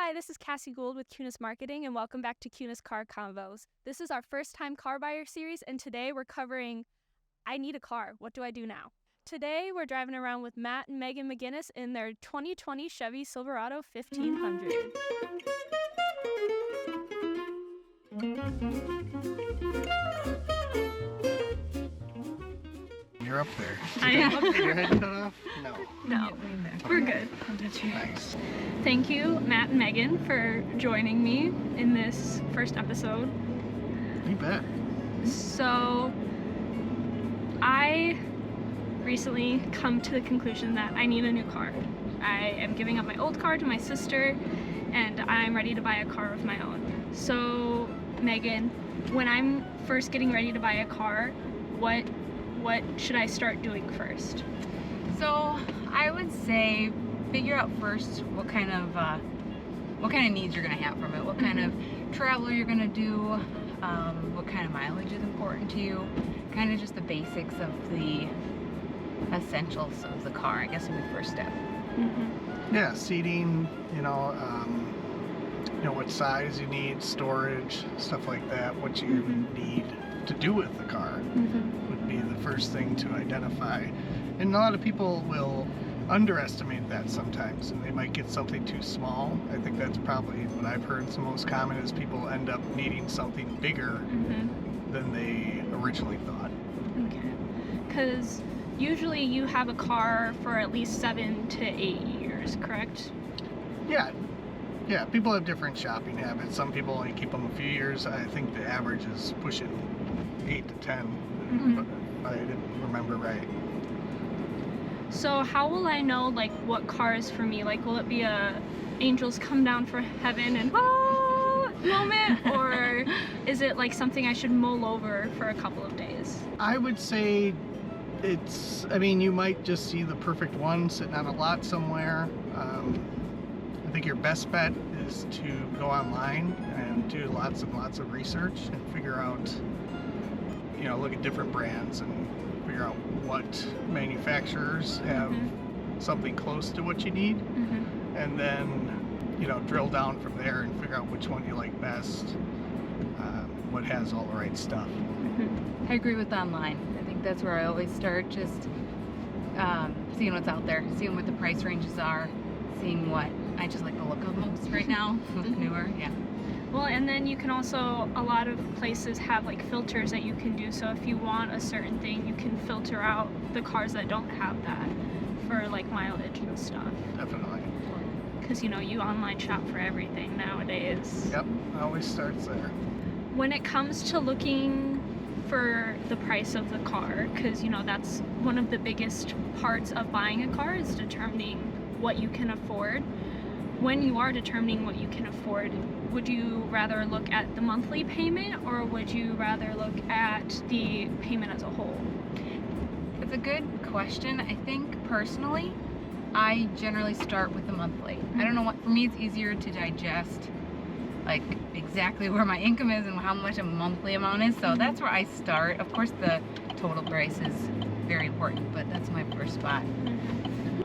Hi, this is Cassie Gould with Kunes Marketing, and welcome back to Kunes Car Convos. This is our first-time car buyer series, and today we're covering, I need a car. What do I do now? Today, we're driving around with Matt and Megan McGinnis in their 2020 Chevy Silverado 1500. You're up there. I am. Did your head cut off? No. We're good. Nice. Thank you, Matt and Megan, for joining me in this first episode. You bet. So, I recently come to the conclusion that I need a new car. I am giving up my old car to my sister, and I'm ready to buy a car of my own. So, Megan, when I'm first getting ready to buy a car, what should I start doing first? So I would say figure out first what kind of needs you're gonna have from it, what kind of travel you're gonna do, what kind of mileage is important to you, kind of just the basics of the essentials of the car, I guess would be the first step. Yeah, seating, what size you need, storage, stuff like that, what you need to do with the car would be the first thing to identify. And a lot of people will underestimate that sometimes, and they might get something too small. I think that's probably what I've heard is the most common, is people end up needing something bigger than they originally thought. Okay, because usually you have a car for at least 7 to 8 years, correct? Yeah, people have different shopping habits. Some people only keep them a few years. I think the average is pushing 8 to 10, if I didn't remember right. So how will I know what car is for me? Will it be a angels come down from heaven and moment, or is it something I should mull over for a couple of days? I would say you might just see the perfect one sitting on a lot somewhere. I think your best bet is to go online and do lots and lots of research and figure out, look at different brands and figure out what manufacturers have something close to what you need, and then drill down from there and figure out which one you like best, what has all the right stuff. I agree with online. I think that's where I always start, just seeing what's out there, seeing what the price ranges are, seeing what I just like the look of most right now with newer. Well, and then you can also, a lot of places have filters that you can do, so if you want a certain thing, you can filter out the cars that don't have that for mileage and stuff. Definitely. Because you online shop for everything nowadays. Yep, it always starts there. When it comes to looking for the price of the car, because that's one of the biggest parts of buying a car, is determining what you can afford. When you are determining what you can afford, would you rather look at the monthly payment, or would you rather look at the payment as a whole? It's a good question. I think personally, I generally start with the monthly. I don't know what, for me it's easier to digest exactly where my income is and how much a monthly amount is, so that's where I start. Of course the total price is very important, but that's my first spot.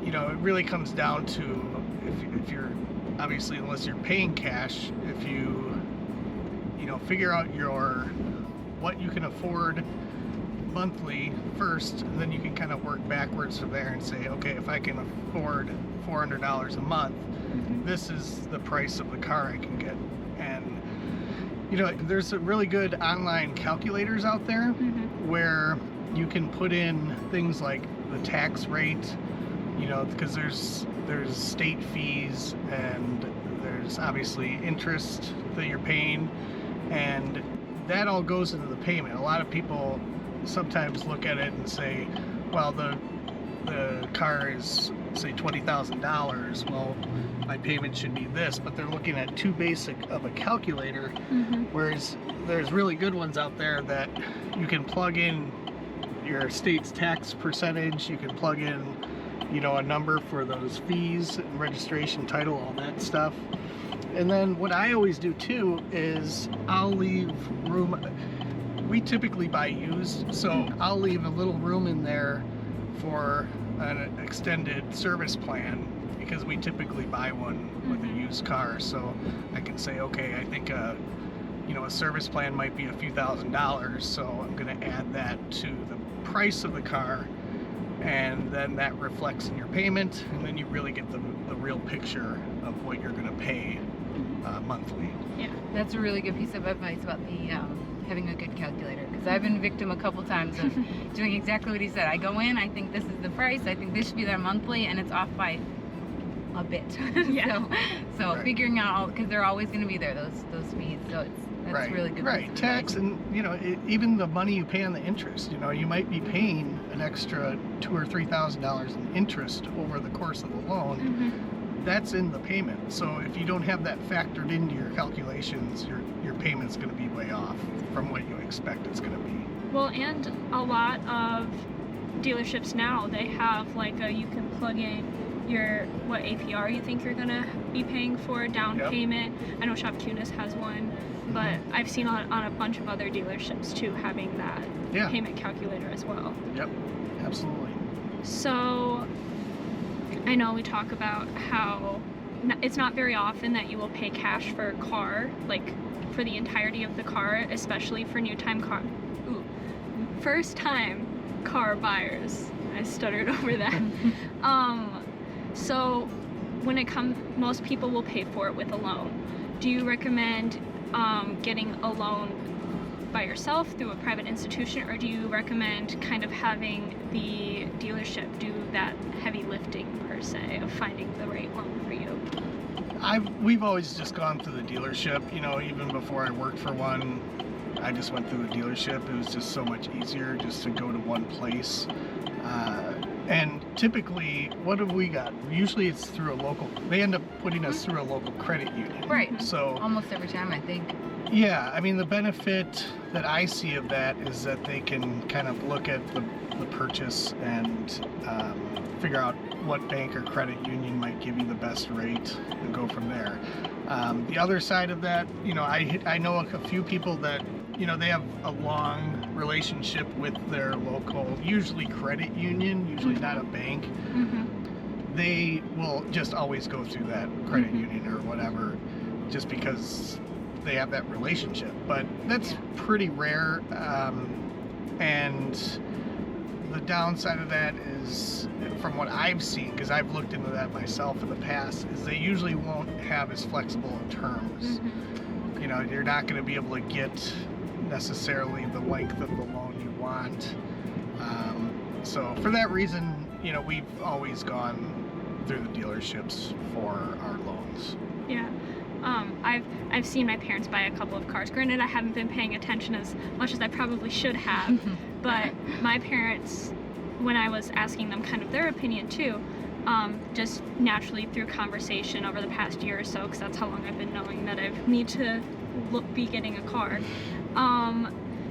It really comes down to if you're, obviously, unless you're paying cash, if you figure out what you can afford monthly first, and then you can kind of work backwards from there and say, okay, if I can afford $400 a month, this is the price of the car I can get. And there's really good online calculators out there where you can put in things like the tax rate, because there's state fees, and there's obviously interest that you're paying, and that all goes into the payment. A lot of people sometimes look at it and say, well, the car is, say, $20,000, well, my payment should be this, but they're looking at too basic of a calculator, whereas there's really good ones out there that you can plug in your state's tax percentage, you can plug in a number for those fees and registration, title, all that stuff. And then what I always do too is I'll leave room. We typically buy used, so I'll leave a little room in there for an extended service plan because we typically buy one with a used car. So I can say, okay, I think a service plan might be a few $1,000s, so I'm going to add that to the price of the car, and then that reflects in your payment, and then you really get the real picture of what you're going to pay monthly. Yeah, that's a really good piece of advice about the having a good calculator, because I've been victim a couple times of doing exactly what he said. I go in, I think this is the price, I think this should be their monthly, and it's off by a bit. Yeah. so Right. figuring out all, because they're always going to be there, those fees. So that's really good. Right, piece of tax, advice. and even the money you pay on the interest. You might be paying an extra $2,000 or $3,000 in interest over the course of the loan. That's in the payment. So if you don't have that factored into your calculations, your payment's going to be way off from what you expect it's going to be. Well, and a lot of dealerships now, they have like you can plug in what APR you think you're gonna be paying for down payment. I know Shop Kunes has one, but I've seen on a bunch of other dealerships too having that payment calculator as well. Yep, absolutely. So I know we talk about how it's not very often that you will pay cash for a car, like for the entirety of the car, especially for first time car buyers. I stuttered over that. So when it comes, most people will pay for it with a loan. Do you recommend getting a loan by yourself through a private institution, or do you recommend kind of having the dealership do that heavy lifting per se of finding the right loan for you? We've always just gone through the dealership. Even before I worked for one, I just went through the dealership. It was just so much easier just to go to one place. And typically, what have we got? Usually it's through a local, they end up putting us through a local credit union. Right. So almost every time, I think. yeah, I mean, the benefit that I see of that is that they can kind of look at the purchase and figure out what bank or credit union might give you the best rate and go from there. The other side of that, I know a few people that, they have a long relationship with their local, usually credit union, usually not a bank. They will just always go through that credit union or whatever, just because they have that relationship. But that's pretty rare. And the downside of that is, from what I've seen, because I've looked into that myself in the past, is they usually won't have as flexible terms. You're not going to be able to get necessarily the length of the loan you want. So for that reason, we've always gone through the dealerships for our loans. Yeah. I've seen my parents buy a couple of cars. Granted, I haven't been paying attention as much as I probably should have, but my parents, when I was asking them kind of their opinion too, just naturally through conversation over the past year or so, because that's how long I've been knowing that I need to be getting a car.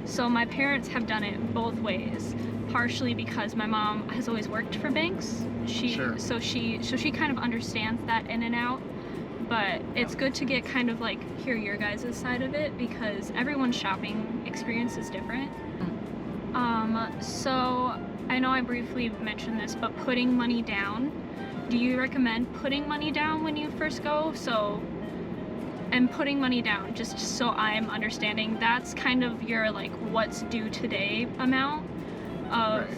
So my parents have done it both ways, partially because my mom has always worked for banks. So she kind of understands that in and out. But it's good to get kind of like hear your guys' side of it, because everyone's shopping experience is different. So I know I briefly mentioned this, but putting money down, do you recommend putting money down when you first go? And putting money down, just so I'm understanding, that's kind of your like what's due today amount of,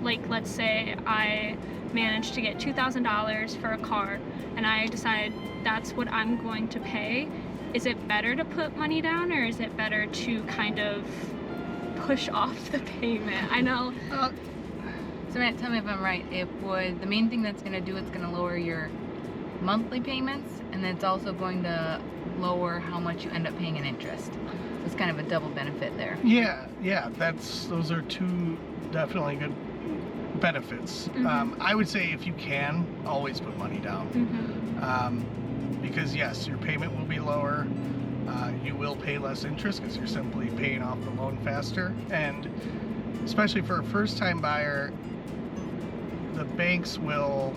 like let's say I managed to get $2,000 for a car and I decide that's what I'm going to pay. Is it better to put money down, or is it better to kind of push off the payment? I know. So Matt, tell me if I'm right. The main thing that's going to do, it's going to lower your monthly payments, and then it's also going to lower how much you end up paying in interest. So it's kind of a double benefit there. Yeah, those are two definitely good benefits. I would say if you can, always put money down. Because yes, your payment will be lower. You will pay less interest because you're simply paying off the loan faster. And especially for a first-time buyer, the banks will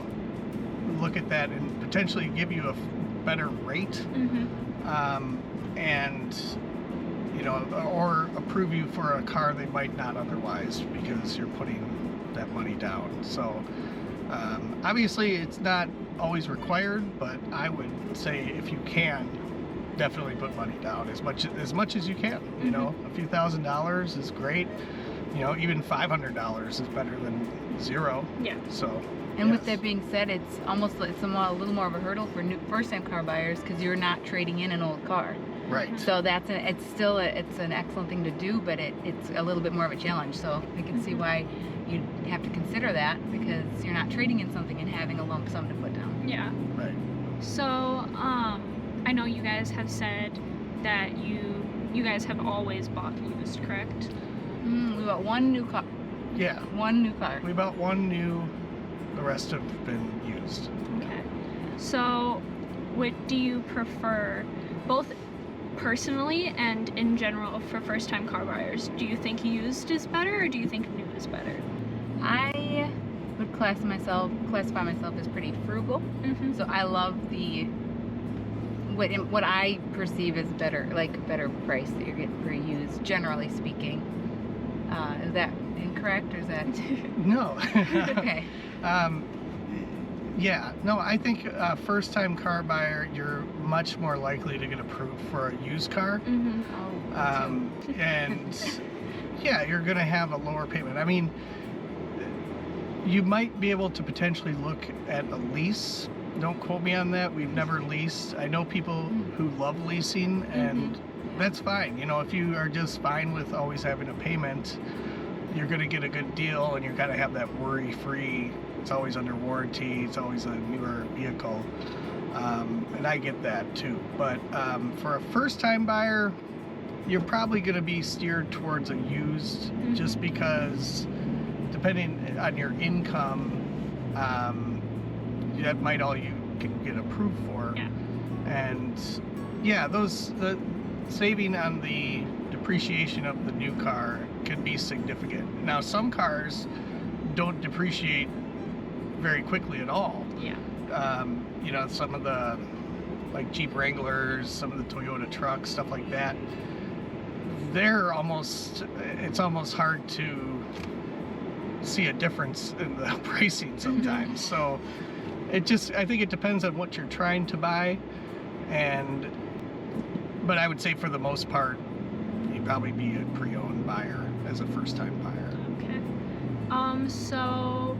look at that and potentially give you a better rate, and or approve you for a car they might not otherwise, because you're putting that money down. So Obviously, it's not always required, but I would say if you can, definitely put money down as much as you can. You know, a few $1,000s is great. You know, even $500 is better than zero. Yeah. So. And with yes. that being said, it's almost like a little more of a hurdle for first-time car buyers because you're not trading in an old car. Right. So it's an excellent thing to do, but it's a little bit more of a challenge. So I can see why you have to consider that because you're not trading in something and having a lump sum to put down. Yeah. Right. So, I know you guys have said that you guys have always bought used, correct? We bought one new car. Yeah. One new car. We bought one new. The rest have been used. Okay. So, what do you prefer, both personally and in general for first-time car buyers? Do you think used is better or do you think new is better? I would classify myself as pretty frugal. So I love what I perceive as better price that you're getting for used, generally speaking. Is that incorrect or is that? No. Okay. Yeah, no, I think a first-time car buyer, you're much more likely to get approved for a used car. And yeah, you're going to have a lower payment. I mean, you might be able to potentially look at a lease. Don't quote me on that. We've never leased. I know people who love leasing, and that's fine. You know, if you are just fine with always having a payment, you're going to get a good deal, and you're going to have that worry-free. It's always under warranty. It's always a newer vehicle, and I get that too. But for a first-time buyer, you're probably going to be steered towards a used, just because depending on your income, that might all you can get approved for. Yeah. And yeah, the saving on the depreciation of the new car could be significant. Now, some cars don't depreciate very quickly at all. Yeah. You know, some of the like Jeep Wranglers, some of the Toyota trucks, stuff like that, it's almost hard to see a difference in the pricing sometimes. So I think it depends on what you're trying to buy, but I would say for the most part, you'd probably be a pre-owned buyer as a first-time buyer. Okay. So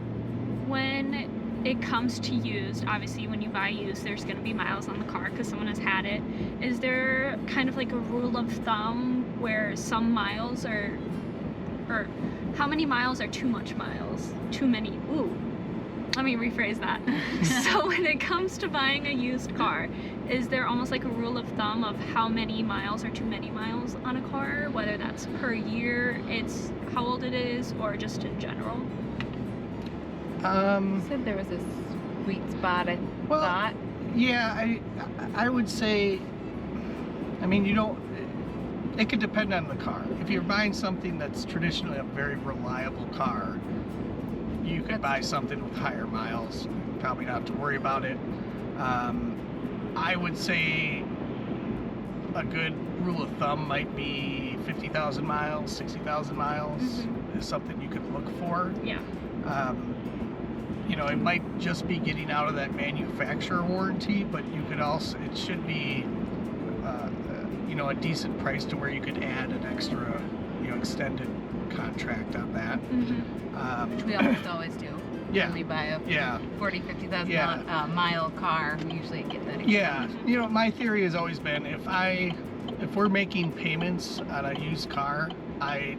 when it comes to used, obviously when you buy used, there's going to be miles on the car because someone has had it. Is there kind of like a rule of thumb where some miles or how many miles are too much miles? Too many. Ooh. Let me rephrase that. So when it comes to buying a used car, is there almost like a rule of thumb of how many miles are too many miles on a car? Whether that's per year, it's how old it is, or just in general? You said there was a sweet spot, I thought. Yeah, I would say, I mean, it could depend on the car. If you're buying something that's traditionally a very reliable car, you could buy something with higher miles, probably not have to worry about it. I would say a good rule of thumb might be 50,000 miles, 60,000 miles is something you could look for. Yeah. You know, it might just be getting out of that manufacturer warranty, but it should be, you know, a decent price to where you could add an extra, you know, extended contract on that. Which we almost always do. Yeah. When we buy a 40,000, 50,000 mile car, we usually get that extended. Yeah. You know, my theory has always been if we're making payments on a used car, I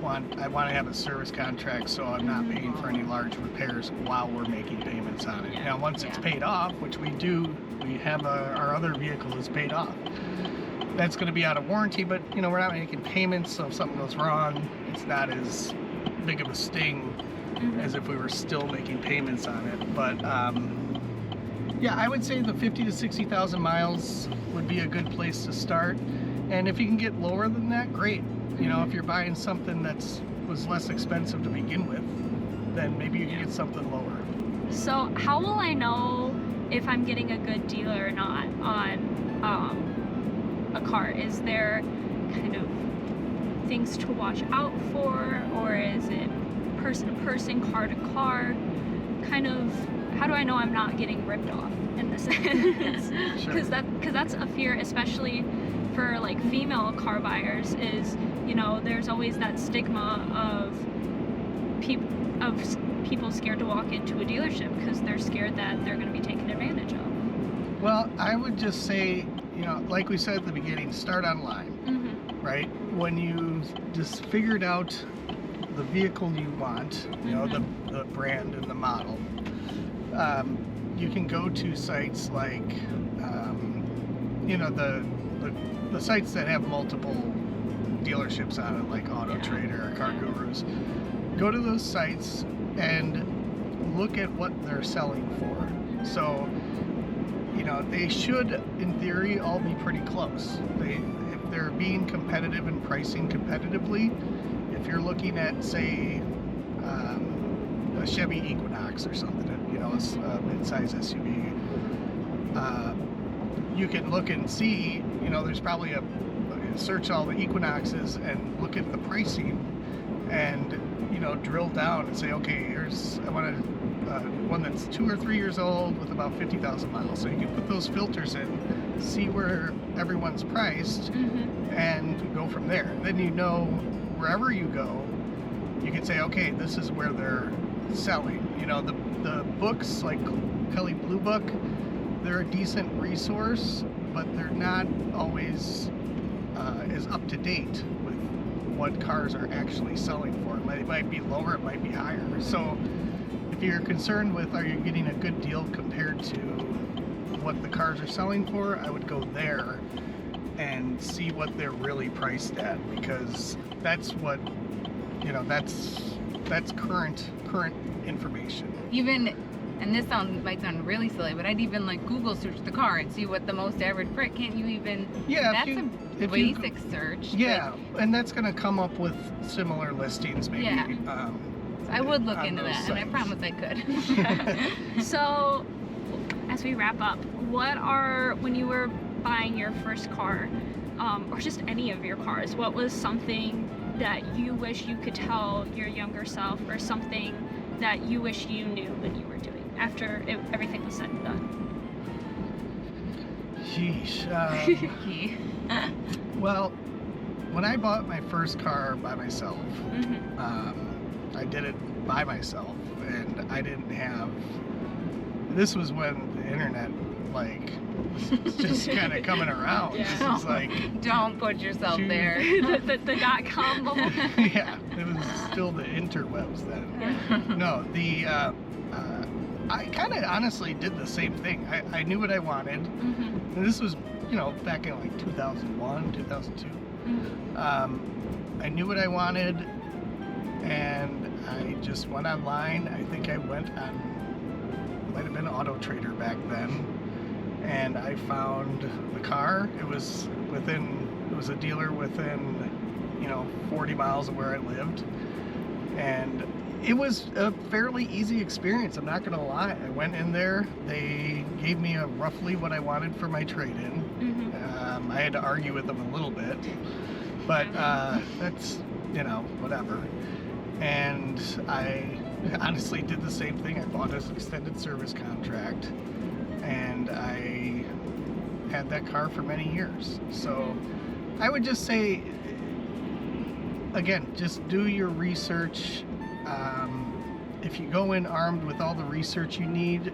want to have a service contract so I'm not paying for any large repairs while we're making payments on it. Yeah. Now, once it's paid off, which we do, we have our other vehicle is paid off. That's going to be out of warranty, but you know, we're not making payments, so if something goes wrong, it's not as big of a sting as if we were still making payments on it. But yeah, I would say the 50 to 60,000 miles would be a good place to start. And if you can get lower than that, great. You know, if you're buying something was less expensive to begin with, then maybe you can get something lower. So how will I know if I'm getting a good deal or not on a car? Is there kind of things to watch out for, or is it person to person, car to car? kind of, how do I know I'm not getting ripped off in this sense? Sure. Because that's a fear, especially for like female car buyers, is, you know, there's always that stigma of people scared to walk into a dealership because they're scared that they're going to be taken advantage of. Well, I would just say, you know, like we said at the beginning, start online, right? When you just figured out the vehicle you want, you know, the brand and the model, you can go to sites like, you know, the sites that have multiple dealerships on it, like Auto Trader or Car Gurus. Go to those sites and look at what they're selling for. So, you know, they should, in theory, all be pretty close. If they're being competitive and pricing competitively, if you're looking at, say, a Chevy Equinox or something, you know, a mid-size SUV, you can look and see, you know, there's probably search all the Equinoxes and look at the pricing and, you know, drill down and say, okay, I want one that's 2 or 3 years old with about 50,000 miles. So you can put those filters in, see where everyone's priced, and go from there. Then, you know, wherever you go, you can say, okay, this is where they're selling. You know, the books like Kelley Blue Book, they're a decent resource, but they're not always as up to date with what cars are actually selling for. It might be lower, it might be higher. So if you're concerned with, are you getting a good deal compared to what the cars are selling for, I would go there and see what they're really priced at, because that's what, you know, that's current information. Even, and this might sound really silly, but I'd even like Google search the car and see what the most average price. Can't you even? Yeah, that's a basic search. Yeah, and that's going to come up with similar listings, maybe. Yeah. So I would look into that, sites. and I promise I could. So, as we wrap up, when you were buying your first car, or just any of your cars, what was something that you wish you could tell your younger self, or something that you wish you knew when you were doing after everything was said and done? Sheesh. Well, when I bought my first car by myself, I did it by myself, and I didn't have. This was when the internet, like, was just kind of coming around. Yeah. It's like, don't put yourself there. the .com bubble. Yeah, it was still the interwebs then. No, I kind of honestly did the same thing. I knew what I wanted. And this was, you know, back in like 2001, 2002. I knew what I wanted, and I just went online. I think I went on, might have been Auto Trader back then, and I found the car. It was a dealer within, you know, 40 miles of where I lived, and it was a fairly easy experience, I'm not gonna lie. I went in there, they gave me roughly what I wanted for my trade-in. I had to argue with them a little bit, but that's, you know, whatever. And I honestly did the same thing. I bought an extended service contract, and I had that car for many years. So I would just say, again, just do your research. If you go in armed with all the research you need,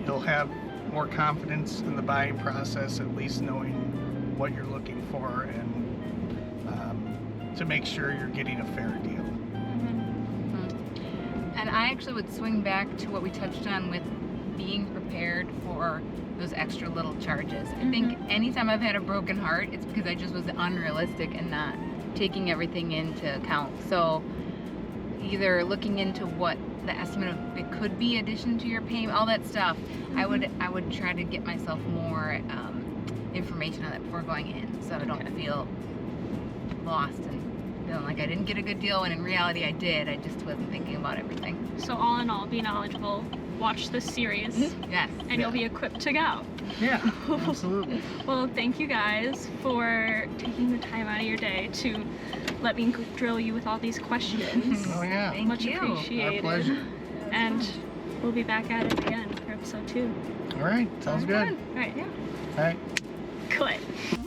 you'll have more confidence in the buying process, at least knowing what you're looking for, and to make sure you're getting a fair deal. And I actually would swing back to what we touched on with being prepared for those extra little charges. I think anytime I've had a broken heart, it's because I just was unrealistic and not taking everything into account. So either looking into what the estimate of it could be, addition to your payment, all that stuff. I would try to get myself more information on that before going in, so I don't feel lost and feeling like I didn't get a good deal when in reality I did. I just wasn't thinking about everything. So all in all, be knowledgeable, watch the series, Yes. and you'll be equipped to go. Yeah, absolutely. Well, thank you guys for taking the time out of your day to let me drill you with all these questions. Oh yeah. Thank Much you. appreciated. Our pleasure. And we'll be back at it again for episode 2. All right, sounds good. All right, yeah. All right. Quit.